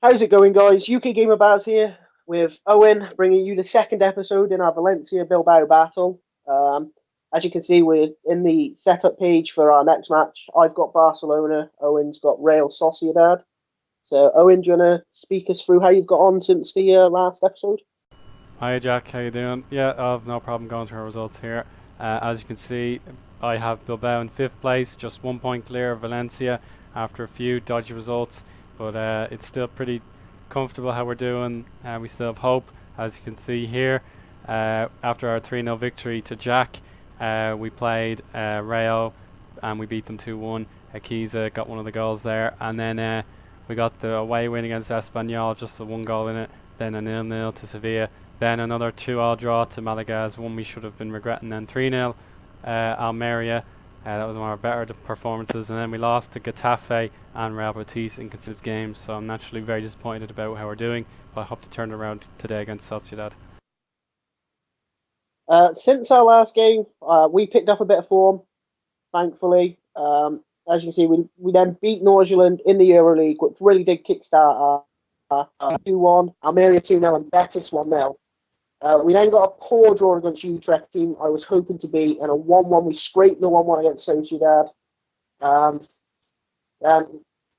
How's it going, guys? UK Gamer Baz here with Owen, bringing you the second episode in our Valencia-Bilbao battle. As you can see, we're in the setup page for our next match. I've got Barcelona, Owen's got Real Sociedad. So, Owen, do you want to speak us through how you've got on since the last episode? Hi Jack, how you doing? Yeah, I've no problem going through our results here. As you can see, I have Bilbao in 5th place, just 1 point clear of Valencia after a few dodgy results, but it's still pretty comfortable how we're doing. We still have hope, as you can see here. After our 3-0 victory to Jack, we played Rayo and we beat them 2-1. Akiza got one of the goals there, and then we got the away win against Espanyol, just the 1 goal in it, then a 0-0 to Sevilla. Then another 2-2 draw to Malaga, one we should have been regretting. Then 3-0 Almeria, that was one of our better performances. And then we lost to Getafe and Real Betis in consecutive games. So I'm naturally very disappointed about how we're doing, but I hope to turn it around today against Sociedad. Since our last game, we picked up a bit of form, thankfully. As you can see, we then beat Nordsjælland in the EuroLeague, which really did kickstart our 2-1, Almeria 2-0 and Betis 1-0. We then got a poor draw against Utrecht, team I was hoping to beat, and a 1-1. We scraped the 1-1 against Sociedad.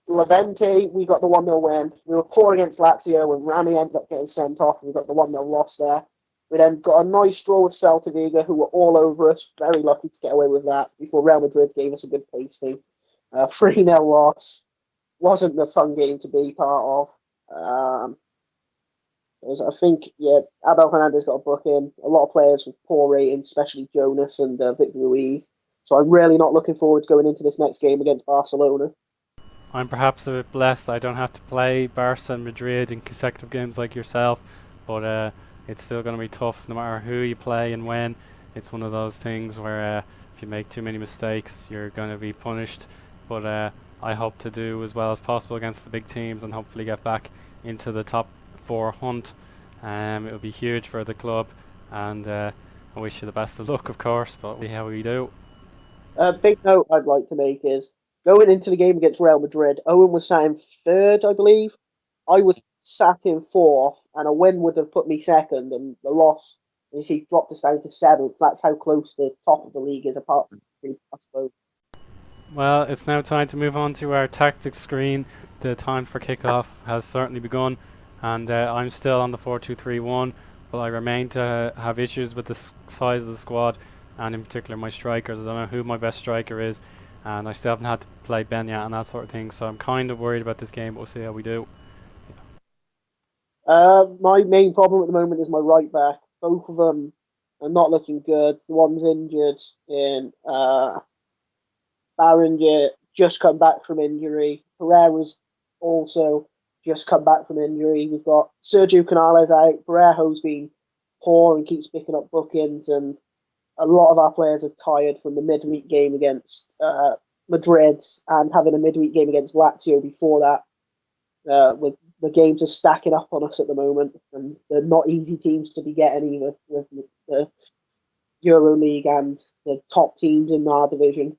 Levante, we got the 1-0 win. We were poor against Lazio, and Rami ended up getting sent off, and we got the 1-0 loss there. We then got a nice draw with Celta Vigo, who were all over us. Very lucky to get away with that before Real Madrid gave us a good pasting. 3-0 loss. Wasn't the fun game to be part of. I think, Abel Hernandez got a book in. A lot of players with poor ratings, especially Jonas and Victor Ruiz. So I'm really not looking forward to going into this next game against Barcelona. I'm perhaps a bit blessed I don't have to play Barca and Madrid in consecutive games like yourself, but it's still going to be tough no matter who you play and when. It's one of those things where if you make too many mistakes, you're going to be punished. But I hope to do as well as possible against the big teams and hopefully get back into the top 4 hunt. It will be huge for the club, and I wish you the best of luck, of course, but we'll see how we do. A big note I'd like to make is going into the game against Real Madrid, Owen was sat in 3rd, I believe. I was sat in 4th, and a win would have put me 2nd, and the loss, you see, dropped us down to 7th. That's how close the top of the league is, apart from the. Well, it's now time to move on to our tactics screen. The time for kickoff has certainly begun, and I'm still on the 4-2-3-1, but I remain to have issues with the size of the squad, and in particular my strikers. I don't know who my best striker is, and I still haven't had to play Benyat and that sort of thing, so I'm kind of worried about this game, but we'll see how we do. My main problem at the moment is my right back. Both of them are not looking good. The one's injured, and Barringer just come back from injury. Pereira's also just come back from injury. We've got Sergio Canales out. Parejo's been poor and keeps picking up bookings, and a lot of our players are tired from the midweek game against Madrid and having a midweek game against Lazio before that. With the games are stacking up on us at the moment, and they're not easy teams to be getting either with the EuroLeague and the top teams in our division.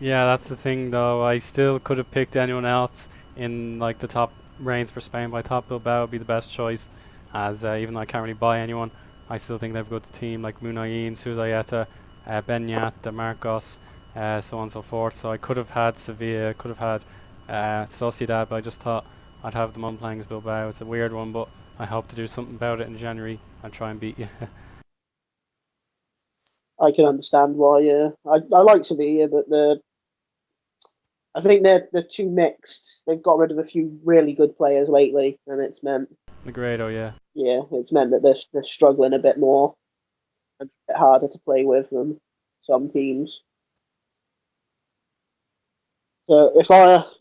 Yeah, that's the thing though. I still could have picked anyone else in like the top range for Spain, but I thought Bilbao would be the best choice, as even though I can't really buy anyone, I still think they've got a team like Munayin, Sociedad, Benyat, Marcos, so on and so forth. So I could have had Sevilla, could have had Sociedad, but I just thought I'd have them on playing as Bilbao. It's a weird one, but I hope to do something about it in January and try and beat you. I can understand why. I like Sevilla, but I think they're too mixed. They've got rid of a few really good players lately, and it's meant Negredo, yeah. Yeah, it's meant that they're struggling a bit more and a bit harder to play with than some teams. So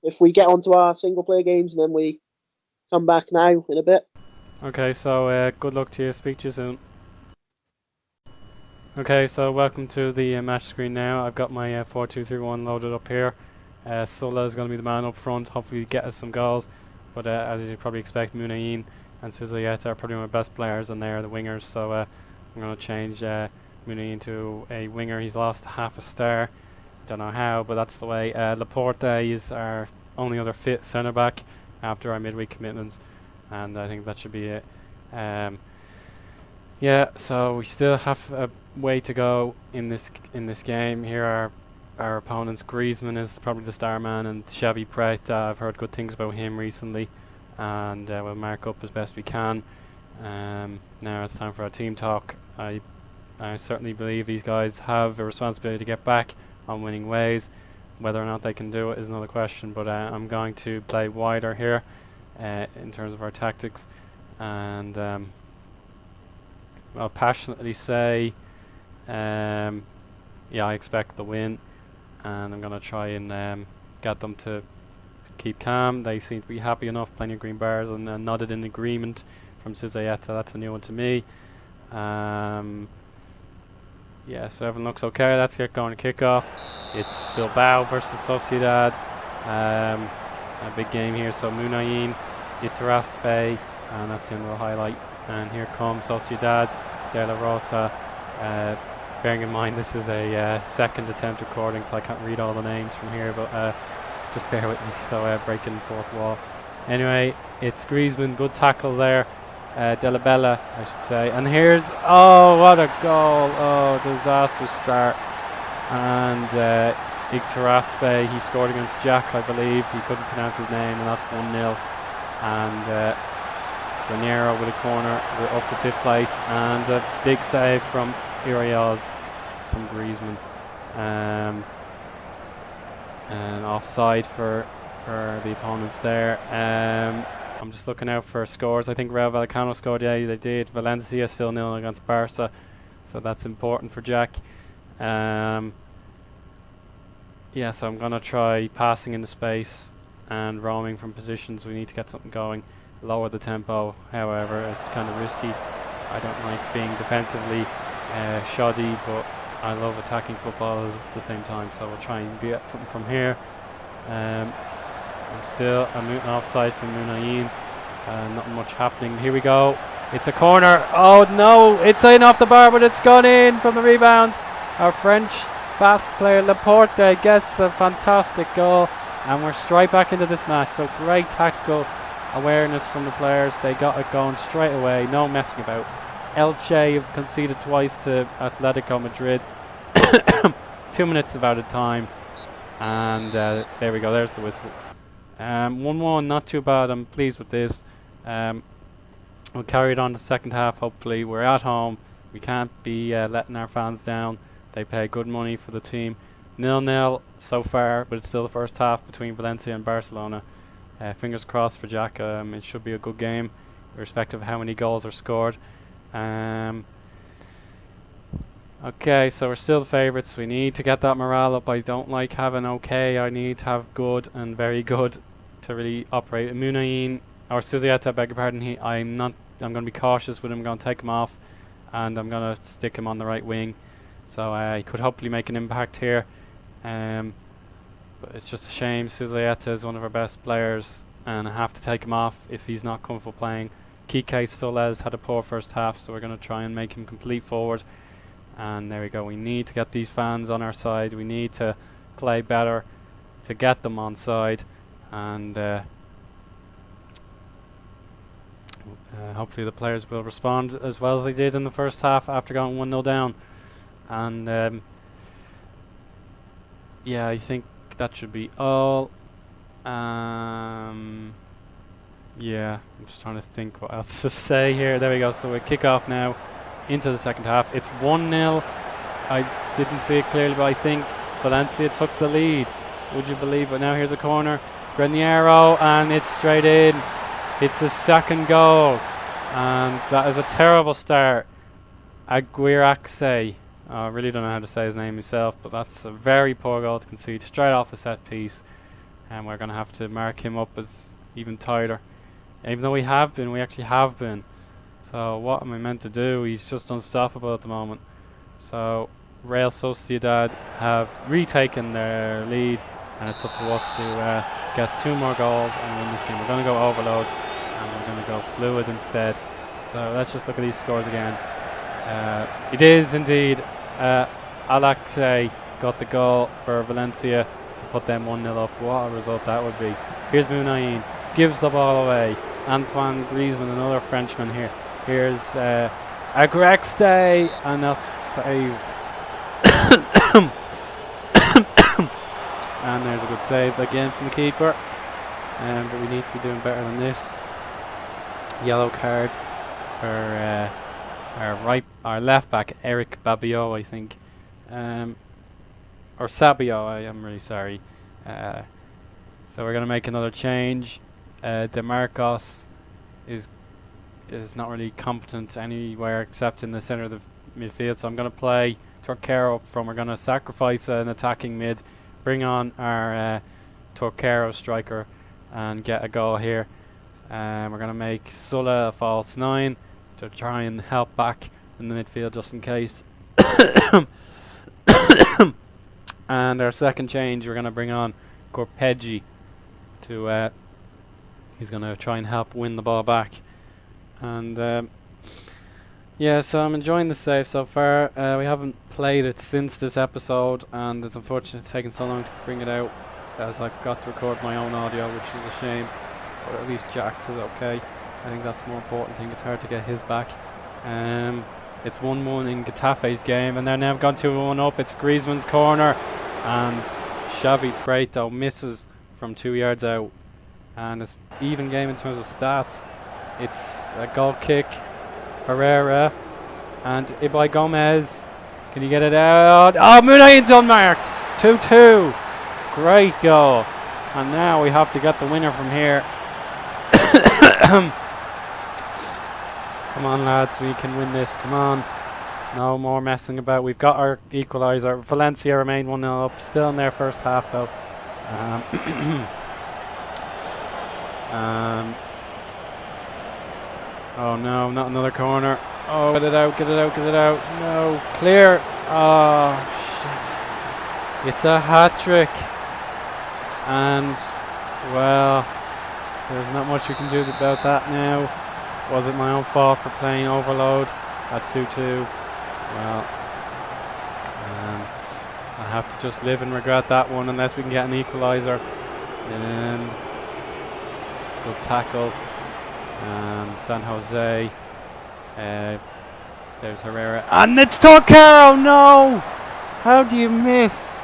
if we get onto our single player games and then we come back now in a bit. Okay, so good luck to you. Speak to you soon. Okay, so welcome to the match screen now. I've got my 4-2-3-1 loaded up here. Sola is going to be the man up front, hopefully get us some goals. But as you probably expect, Munayin and Sociedad are probably my best players, and they're the wingers. So I'm going to change Munayin to a winger. He's lost half a star. Don't know how, but that's the way. Laporte is our only other fit centre back after our midweek commitments. and I think that should be it. Yeah, so we still have a way to go in this game. Here are our opponents. Griezmann is probably the star man, and Xavi Pret, I've heard good things about him recently, and we'll mark up as best we can. Now it's time for our team talk. I certainly believe these guys have a responsibility to get back on winning ways. Whether or not they can do it is another question, but I'm going to play wider here in terms of our tactics, and I'll passionately say yeah, I expect the win, and I'm going to try and get them to keep calm. They seem to be happy enough playing in green bars, and nodded in agreement from Sociedad. That's a new one to me. Yeah, so everyone looks okay. Let's get going to kickoff. It's Bilbao versus Sociedad. A big game here. So Munayin, Itaraspe, and that's the end of the highlight. And here comes Sociedad, De La Rota. Bearing in mind this is a second attempt recording, so I can't read all the names from here, but just bear with me. So breaking the fourth wall. Anyway, it's Griezmann, good tackle there. De La Bella, I should say. And here's, oh, what a goal. Oh, disastrous start. And Itaraspe, he scored against Jack, I believe. He couldn't pronounce his name, and that's 1-0. And Raniero with a corner. We're up to 5th place, and a big save from Irios from Griezmann. And offside for the opponents there. I'm just looking out for scores. I think Real Vallecano scored. Yeah, they did. Valencia still 0 against Barca, so that's important for Jack. Yeah, so I'm going to try passing into space and roaming from positions. We need to get something going. Lower the tempo, however, it's kind of risky. I don't like being defensively shoddy, but I love attacking football at the same time, so we'll try and get something from here. And still an offside from Munayin. Not much happening. Here we go. It's a corner. Oh no, it's in off the bar, but it's gone in from the rebound. Our French Basque player Laporte gets a fantastic goal, and we're straight back into this match. So great tactical awareness from the players. They got it going straight away, no messing about. Elche have conceded twice to Atletico Madrid. 2 minutes of added time, and there we go, there's the whistle. 1-1, not too bad. I'm pleased with this. We'll carry it on the second half. Hopefully we're at home, we can't be letting our fans down. They pay good money for the team. 0-0 so far, but it's still the first half between Valencia and Barcelona. Fingers crossed for Jack. It should be a good game, irrespective of how many goals are scored. Okay, so we're still the favourites. We need to get that morale up. I don't like having okay. I need to have good and very good to really operate. Munayin, or Sociedad, I beg your pardon. I'm going to be cautious with him. I'm going to take him off, and I'm going to stick him on the right wing. So he could hopefully make an impact here. But it's just a shame. Sociedad is one of our best players, and I have to take him off if he's not comfortable playing. Kike Soles had a poor first half, so we're going to try and make him complete forward. And there we go. We need to get these fans on our side. We need to play better to get them on side, and hopefully the players will respond as well as they did in the first half after going 1-0 down. And yeah, I think that should be all. Yeah, I'm just trying to think what else to say here. There we go. So we kick off now into the second half. It's 1-0. I didn't see it clearly, but I think Valencia took the lead. Would you believe it? Now here's a corner. Graniero, and it's straight in. It's his second goal, and that is a terrible start. Aguirre. I really don't know how to say his name myself, but that's a very poor goal to concede straight off a set piece, and we're going to have to mark him up as even tighter. Even though we actually have been. So what am I meant to do? He's just unstoppable at the moment. So Real Sociedad have retaken their lead, and it's up to us to get 2 more goals and win this game. We're going to go overload, and we're going to go fluid instead. So let's just look at these scores again. It is indeed Alaxe got the goal for Valencia to put them 1-0 up. What a result that would be. Here's Munayin, gives the ball away, Antoine Griezmann, another Frenchman here. Here's Agrexte, and that's saved. And there's a good save again from the keeper. But we need to be doing better than this. Yellow card for our left back, Eric Babiot, I think. Or Sabio, I am really sorry. So we're going to make another change. DeMarcos is not really competent anywhere except in the centre of the midfield, so I'm going to play Torquero up front. We're going to sacrifice an attacking mid, bring on our Torquero striker and get a goal here. We're going to make Sulla a false 9 to try and help back in the midfield just in case. And our second change, we're going to bring on Corpeggi to he's going to try and help win the ball back. And yeah, so I'm enjoying the save so far. We haven't played it since this episode, and it's unfortunate it's taken so long to bring it out, as I forgot to record my own audio, which is a shame. But at least Jack's is okay. I think that's the more important thing. It's hard to get his back. It's 1-1 in Getafe's game, and they're now gone 2-1 up. It's Griezmann's corner, and Xavi Prieto misses from 2 yards out. And it's even game in terms of stats. It's a goal kick. Herrera and Ibai Gomez. Can you get it out? Oh, Munain's unmarked. 2-2. Great goal. And now we have to get the winner from here. Come on, lads, we can win this. Come on. No more messing about. We've got our equaliser. Valencia remain 1-0 up. Still in their first half, though. Oh no, not another corner. Oh, get it out, get it out, get it out. No, clear. Oh, shit. It's a hat-trick. And, well, there's not much you can do about that now. Was it my own fault for playing overload at 2-2? Well, I have to just live and regret that one unless we can get an equaliser. Good tackle. San Jose. There's Herrera. And it's Torquero! No! How do you miss?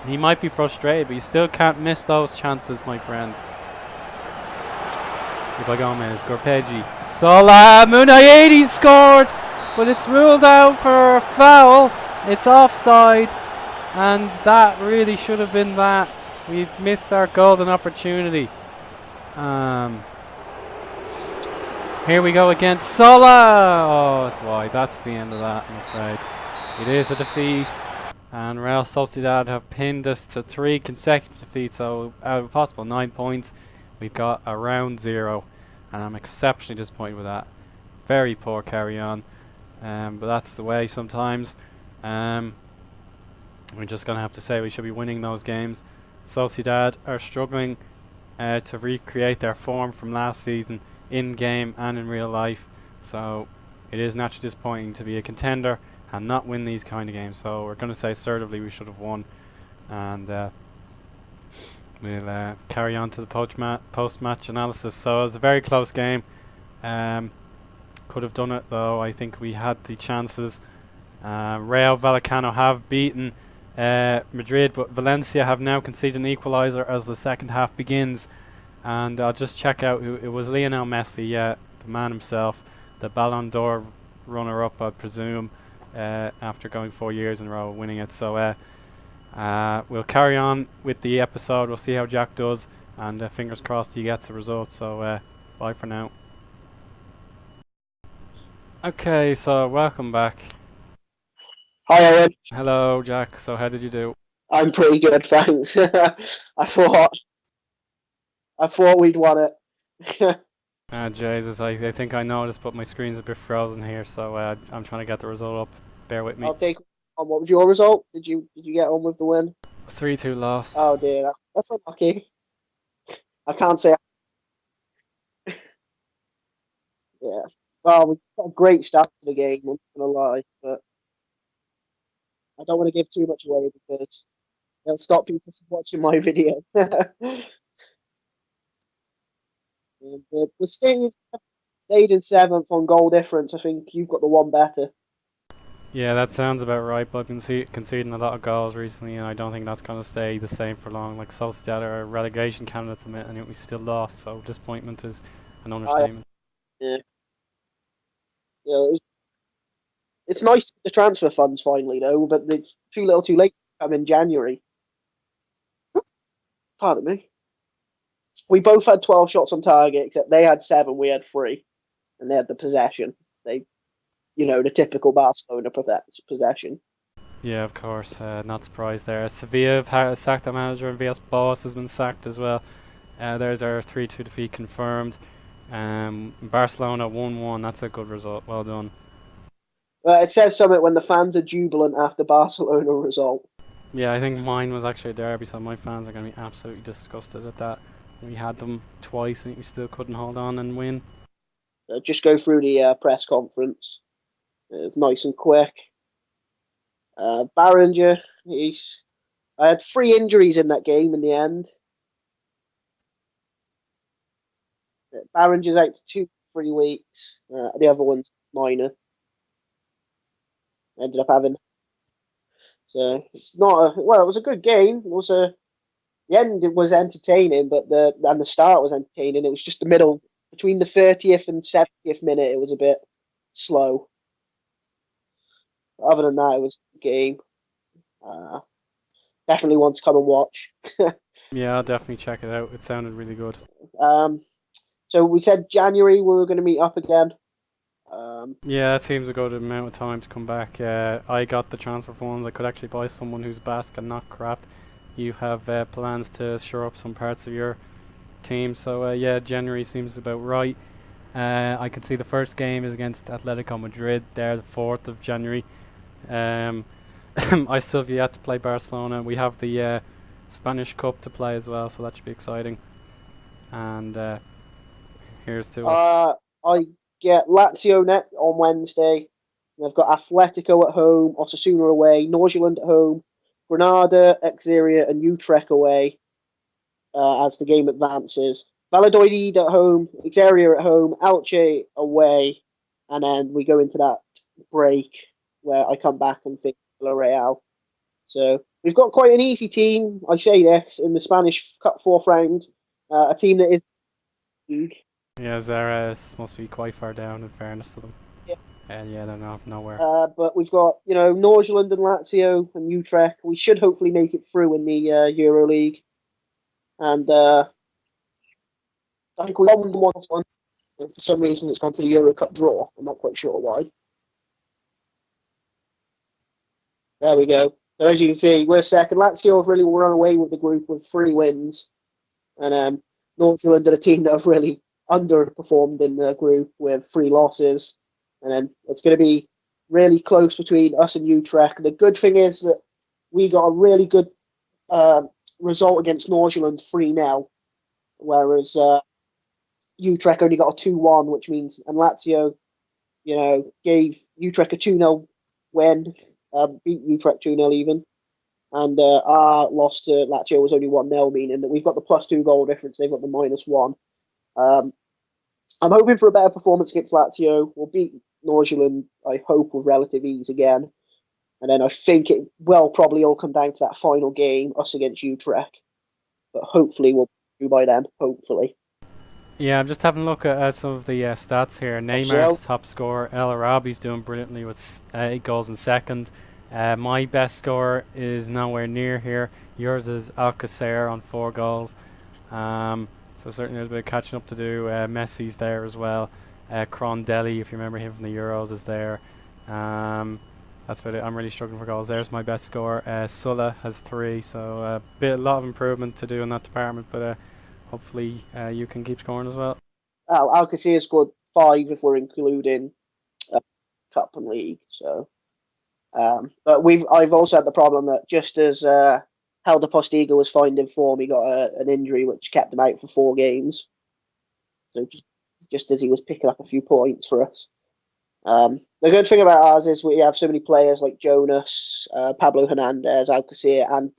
He might be frustrated, but you still can't miss those chances, my friend. Ibai Gomez, Corpeggi, Sola, Munaidi scored, but it's ruled out for a foul. It's offside, and that really should have been that. We've missed our golden opportunity. Here we go again. Sola! Oh, it's wide. That's the end of that, I'm afraid. It is a defeat. And Real Sociedad have pinned us to 3 consecutive defeats. So out of a possible 9 points, we've got around 0. And I'm exceptionally disappointed with that. Very poor carry on. But that's the way sometimes. We're just going to have to say we should be winning those games. Sociedad are struggling to recreate their form from last season in game and in real life, so it is naturally disappointing to be a contender and not win these kind of games. So we're going to say assertively we should have won, and we'll carry on to the post-match analysis. So it was a very close game. Could have done it though. I think we had the chances. Rayo Vallecano have beaten Madrid, but Valencia have now conceded an equaliser as the second half begins. And I'll just check out who it was. Lionel Messi, yeah, the man himself, the Ballon d'Or runner-up, I presume, after going 4 years in a row winning it. So we'll carry on with the episode. We'll see how Jack does, and fingers crossed he gets the results. So bye for now. Okay, so welcome back. Hi, Aaron. Hello, Jack. So how did you do? I'm pretty good, thanks. I thought we'd won it. Jesus, I think I noticed, but my screen's a bit frozen here, so I'm trying to get the result up. Bear with me. I'll take on. What was your result? Did you get on with the win? 3-2 loss. Oh dear, that's unlucky. I can't say. Yeah. Well, we got a great start to the game, I'm not gonna lie, but I don't want to give too much away because it'll stop people from watching my video. We're stayed in 7th on goal difference. I think you've got the one better. Yeah, that sounds about right, but I've been conceding a lot of goals recently, and I don't think that's going to stay the same for long. Like Sociedad are relegation candidates at the minute, and yet we still lost, so disappointment is an I, understatement. yeah, yeah, it's nice the transfer funds finally though, but it's too little, too late. Come in January. Pardon me. We both had 12 shots on target, except they had 7, we had 3, and they had the possession. They, the typical Barcelona possession. Yeah, of course, not surprised there. Sevilla have sacked their manager, and Villas Boas has been sacked as well. There's our 3-2 defeat confirmed. Barcelona 1-1, that's a good result. Well done. It says something when the fans are jubilant after Barcelona result. Yeah, I think mine was actually a derby, so my fans are going to be absolutely disgusted at that. We had them twice, and we still couldn't hold on and win. Just go through the press conference. It's nice and quick. Barringer, I had 3 injuries in that game in the end. Barringer's out to 2-3 weeks. The other one's minor. Ended up having. So it's not it was a good game. The end was entertaining, but the start was entertaining. It was just the middle between the 30th and 70th minute. It was a bit slow. But other than that, it was a good game. Definitely want to come and watch. Yeah, I'll definitely check it out. It sounded really good. So we said January we were going to meet up again. Yeah, that seems a good amount of time to come back. I got the transfer funds. I could actually buy someone who's Basque and not crap. You have plans to shore up some parts of your team, so yeah, January seems about right. I can see the first game is against Atletico Madrid. There, the 4th of January. I still have yet to play Barcelona. We have the Spanish Cup to play as well, so that should be exciting. And here's to it. I get Lazio net on Wednesday. They've got Atletico at home, Osasuna away, Nordsjælland at home, Granada, Xeria, and Utrecht away as the game advances. Valladolid at home, Xeria at home, Elche away, and then we go into that break where I come back and think Villarreal. So we've got quite an easy team, I say this, in the Spanish Cup 4th round. A team that is good. Yeah, Zares must be quite far down, in fairness to them. Yeah. Yeah, they're nowhere. But we've got, Nordsjælland and Lazio and Utrecht. We should hopefully make it through in the Euro League. And I think we won the one. For some reason, it's gone to the Euro Cup draw. I'm not quite sure why. There we go. So as you can see, we're second. Lazio have really run away with the group with 3 wins. And Nordsjælland are a team that have really underperformed in the group with 3 losses. And then it's going to be really close between us and Utrecht. The good thing is that we got a really good result against Nordsjælland 3-0, whereas Utrecht only got a 2-1, which means, and Lazio, gave Utrecht a 2-0 win, beat Utrecht 2-0 even. And our loss to Lazio was only 1-0, meaning that we've got the +2 goal difference, they've got the -1. I'm hoping for a better performance against Lazio. We'll beat Nordsjælland, I hope, with relative ease again. And then I think it will probably all come down to that final game, us against Utrecht. But hopefully we'll do by then, hopefully. Yeah, I'm just having a look at some of the stats here. Neymar's top scorer. El Arabi's doing brilliantly with 8 goals in second. My best score is nowhere near here. Yours is Alcacer on 4 goals. So certainly there's a bit of catching up to do. Messi's there as well. Crondelli, if you remember him from the Euros, is there. That's about it. I'm really struggling for goals. There's my best score. Sulla has 3, so a lot of improvement to do in that department, but hopefully you can keep scoring as well. Alcacer scored 5 if we're including Cup and League. So, but I've also had the problem that just as Helder Postiga was finding form, he got an injury which kept him out for 4 games. So just as he was picking up a few points for us. The good thing about ours is we have so many players like Jonas, Pablo Hernandez, Alcacer, and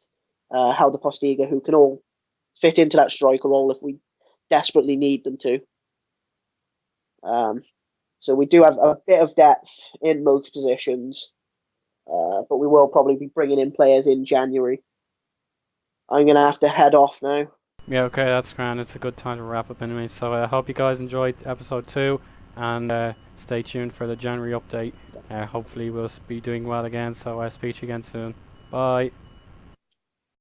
Helder Postiga who can all fit into that striker role if we desperately need them to. So we do have a bit of depth in most positions, but we will probably be bringing in players in January. I'm going to have to head off now. Yeah, okay, that's grand. It's a good time to wrap up anyway. So I hope you guys enjoyed episode 2, and stay tuned for the January update. Hopefully we'll be doing well again, so I'll speak to you again soon. Bye.